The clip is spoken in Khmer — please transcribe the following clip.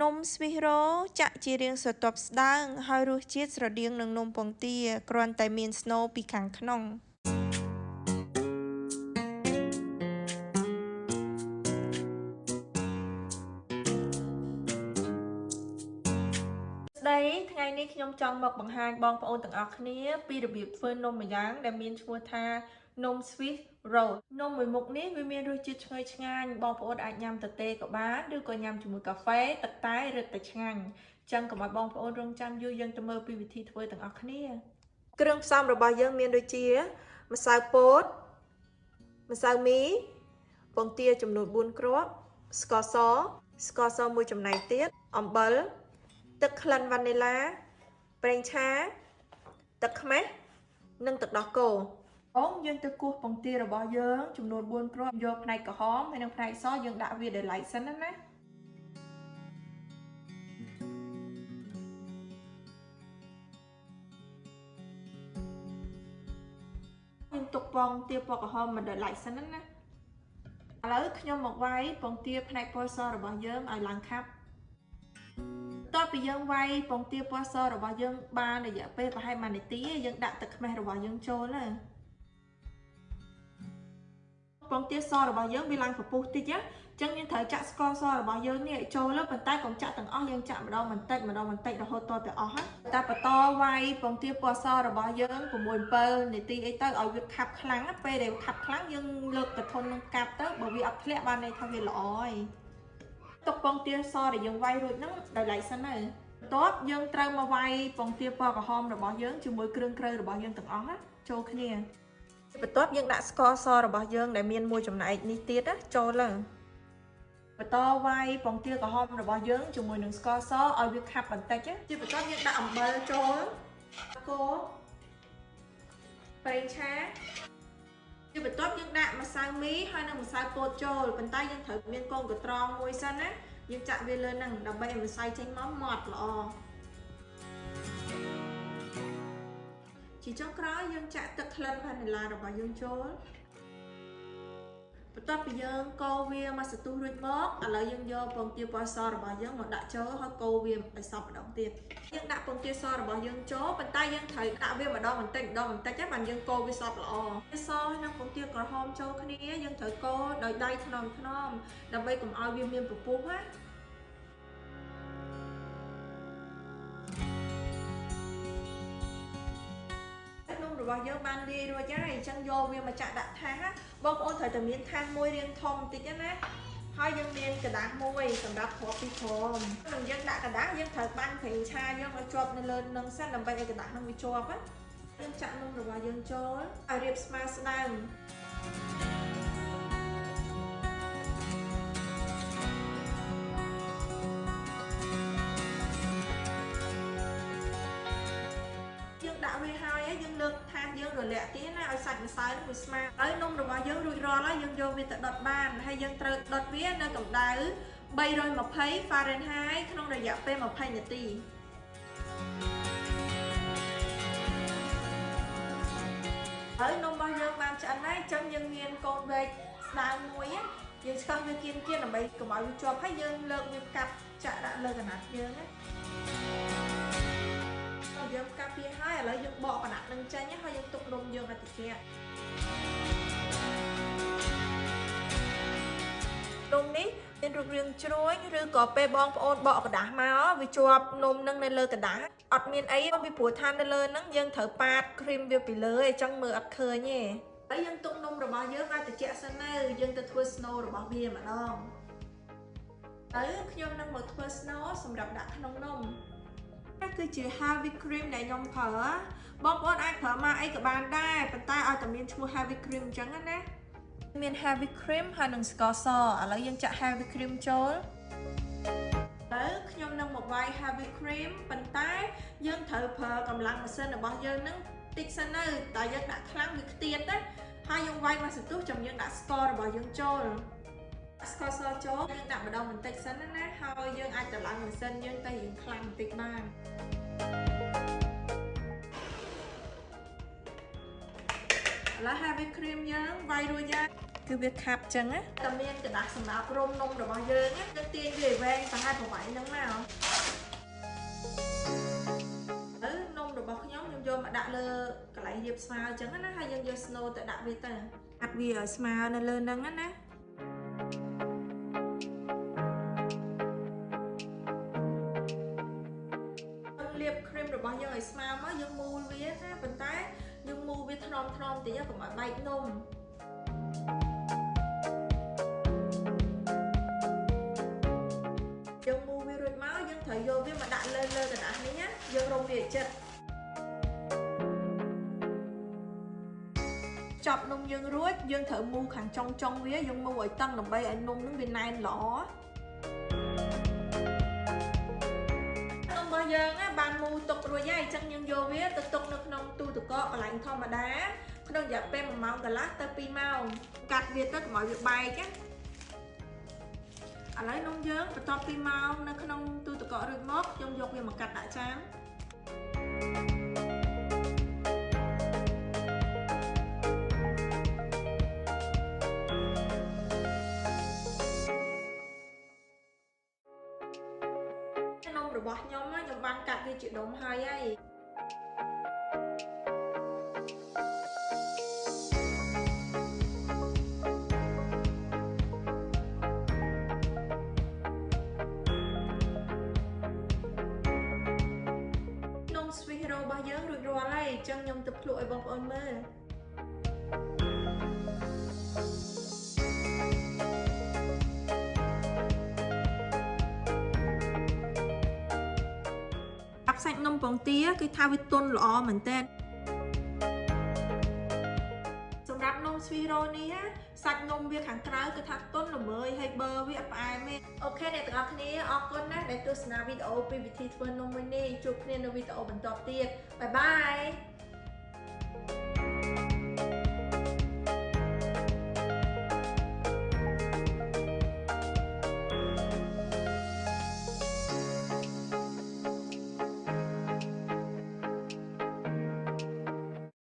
นมสวิโรจะជារាងស្រទាប់ស្ដើងហើយរសជាតិស្រដៀងនឹងនំពងទាគ្រាន់តែមានស្នូលពីខាងក្នុងស្ដីថ្ងៃនេះខ្ញុំចង់មកបង្ហាញបងប្អូនទាំងអស់គ្នាពីរបៀបធ្វើនំម្យ៉ាងដែលមានឈ្មោះថានំ Swiss roll នំមួយមុខនេះវាមានរសជាតិឈ្ងុយឆ្ងាញ់បងប្អូនអាចញ៉ាំទទេក៏បានឬក៏ញ៉ាំជាមួយកាហ្វេទឹកតែរឹតតែឆ្ងាញ់ចឹងកុំឲ្យបងប្អូនរងចាំយូរយើងទៅមើលពីវិធីធ្វើទាំងអស់គ្នាគ្រឿងផ្សំរបស់យើងមានដូចជាម្សៅពោតម្សៅមីពងទាចំនួន4គ្រាប់ស្ករសមួយចំណែកទៀតអំបិលទឹកក្លិនវ៉ានីឡាប្រេងឆាទឹកខ្មេះនិងទឹកដោះគោយើងទៅគោះពងទារបស់យើងចំនួន4គ្រាប់យកផ្នែកក្រហមហើយនិងផ្នែកសយើងដាក់វាដោយឡែកសិនណាយើងទុកពងទាពណ៌ក្រហមមកដោយឡែកសិនណាឥឡូវខ្ញុំមកវាយពងទាផ្នែកពណ៌សរបស់យើងឲ្យឡើងខាប់តទៅពីយើងវាយពងទាពណ៌សរបស់យើងបានរយៈពេលប្រហែល1នាទីយើងដាក់ទឹកខ្មេះរបស់យើងចូលណាពងទាសរបស់យើងវាឡើងពពុះតិចអញ្ចឹងយើងត្រូវចាក់ស្ករសរបស់យើងនេះឲ្យចូលប៉ុន្តែកុំចាក់ទាំងអស់យើងចាក់ម្ដងបន្តិចរហូតតទៅអស់តែបន្តវាយពងទាពណ៌សរបស់យើង6 7នាទីអីទៅឲ្យវាខាប់ខ្លាំងពេលដែលខាប់ខ្លាំងយើងលើកទៅធន់នឹងកាប់ទៅបើវាអត់ធ្លាក់បានន័យថាវាល្អហើយទុកពងទាសដែលយើងវាយរួចហ្នឹងដោយឡែកសិនទៅបន្ទាប់យើងត្រូវមកវាយពងទាពណ៌ក្រហមរបស់យើងជាមួយគ្រឿងក្រៅរបស់យើងទាំងអស់ចូលគ្នាបន្ទាប់យើងដាក់ស្ករសរបស់យើងដែលមានមួយចំណែកនេះទៀតចូលបន្តវាយពងទាក្រហមរបស់យើងជាមួយនឹងស្ករសឲ្យវាខាប់បន្តិចជាបន្ទាប់យើងដាក់អំបិលចូលគោប្រេងឆាជាបន្ទាប់យើងដាក់ម្សៅមីហើយនិងម្សៅពោតចូលប៉ុន្តែយើងត្រូវមានកូនកត្រងមួយសិនណាយើងចាក់វាលើហ្នឹងដើម្បីឲ្យម្សៅចេញមកម៉ត់ល្អជាចុងក្រោយយើងចាក់ទឹកក្លិនវ៉ានីឡារបស់យើងចូលបន្ទាប់ពីយើងកូរវាមកសន្ទុះរួចមកឥឡូវយើងយកពងទាពណ៌សរបស់យើងមកដាក់ចូលហើយកូរវាឲ្យសព្វម្ដងទៀតយើងដាក់ពងទាសរបស់យើងចូលប៉ុន្តែយើងត្រូវដាក់វាម្ដងបន្តិចបានយើងកូរវាសព្វល្អសនិងពងទាក្រហមចូលគ្នាយើងត្រូវកូរដោយដៃថ្នមដើម្បីកុំឲ្យវាមានពពុះណារបស់យើងបានលាយរួចហើយអញ្ចឹងយកវាមកចាក់ដាក់ថាសបងប្អូនត្រូវតែមានថាសមួយរាងធំបន្តិចណាហើយយើងមានកដាស់មួយសម្រាប់គ្រាប់ពីក្រមនឹងយើងដាក់កដាស់យើងត្រូវបាញ់ប្រេងឆាយើងឲ្យជាប់នៅលើនឹងសិនដើម្បីឲ្យកដាស់នឹងវាជាប់យើងចាក់នំរបស់យើងចូលឲ្យរាបស្មើស្ដើងដាក់វាហើយយើងលើកថាសយើងរលាក់ទៀតណាឲ្យសាច់ម្សៅនឹងវាស្មើហើយនំរបស់យើងរួចរាល់ហើយយើងយកវាទៅដុតបានហើយយើងត្រូវដុតវានៅកម្ដៅ320 Fahrenheit ក្នុងរយៈពេល20នាទីហើយនំរបស់យើងបានឆ្អិនហើយអញ្ចឹងយើងមានកូនវែកស្ដើងមួយយើងឆ្កឹះវាគៀនដើម្បីកុំឲ្យវាជាប់ហើយយើងលើកវាកាប់ចាក់ដាក់លើកណាត់យើងណាយើងកាប់វាហើយឥឡូវយើងបកកណាត់នឹងចេញហើយយើងទុកនំយើងឲ្យត្រជាក់នំនេះមានរូបរាងជ្រួញឬក៏ពេលបងប្អូនបកกระดาษមកវាជាប់នំនឹងនៅលើกระดาษអត់មានអីពីព្រោះថានៅលើហ្នឹងយើងត្រូវប៉ាតគ្រីមវាពីលើអញ្ចឹងមើលអត់ឃើញទេហើយយើងទុកនំរបស់យើងឲ្យត្រជាក់សិនទៅយើងទៅធ្វើ snow របស់វាម្ដងហើយខ្ញុំនឹងមកធ្វើ snow សម្រាប់ដាក់ក្នុងនំគឺជា heavy cream ដែលខ្ញុំប្រើបងប្អូនអាចប្រើមកអីក៏បានដែរប៉ុន្តែឲ្យតែមានឈ្មោះ heavy cream អញ្ចឹងណាមាន heavy cream ហើយនិងស្ករសឥឡូវយើងចាក់ heavy cream ចូលហើយខ្ញុំនឹងមកវាយ heavy cream ប៉ុន្តែយើងត្រូវប្រើកម្លាំងម៉ាស៊ីនរបស់យើងនឹងតិចសិនទៅតែយើងដាក់ខ្លាំងវាខ្ទាតណាហើយយើងវាយមកសន្ទុះចាំយើងដាក់ស្កររបស់យើងចូលស្ករសចូលយើងដាក់ម្ដងបន្តិចសិនណាហើយយើងអាចតម្លើងម៉ាស៊ីនយើងទៅរៀងខ្លាំងបន្តិចបានឥឡូវ heavy cream យើងវាយរួចហើយ cứ việc khắp chẳng á tầm miên cái đặt sầm áp rôm nông rồi bao giờ á nước tiên về về và hai bộ bảy nắng nào nông rồi bao nhóm nhôm vô mà đã lơ cái lại dịp smile chẳng á hay dân vô snow tại đã về tờ đặt vì ở smile nên lơ nắng á ná liệp cream rồi bao giờ ở smile mới dân mua viết á phần tay dân mua viết thnom thì nhá của mọi bay nôm dân mua vi rồi máu dân thời vô với mà đạn lên cái đạn này nhá dân rong về chất chọc nông dân ruột dân thử mua hàng trong vía dân mua ở tăng làm bay anh nông nó bên này lỏ nông bao giờ á bàn mua tục rồi dây chân nhân vô vía tục nước nông tu tụi có lạnh thon mà đá không đâu giả pem mà màu cả lát tơ pi màu cắt việt tất mọi việc bài chứ lấy nông dân và to pi màu nó không tu tụi có được mốt trong dục về mà cắt đã chán nông rồi bỏ nhóm á nhóm ban cắt đi chuyện đống hai ấy Sweet Hero bao giờ rồi lại chân nhom tập lụi bọc ơn mơ áp sạch nông bóng tía cái thao với tôn lọ mình tên xong đáp nông Sweet Hero ní á sạch nông việc hàng trái cái thác tôn là mới hay bơ với áp ai mê ok này tụi con ní ọc con á để tôi xem video PVT phương nông mới ní chụp nên video bằng tọa tiết bye bye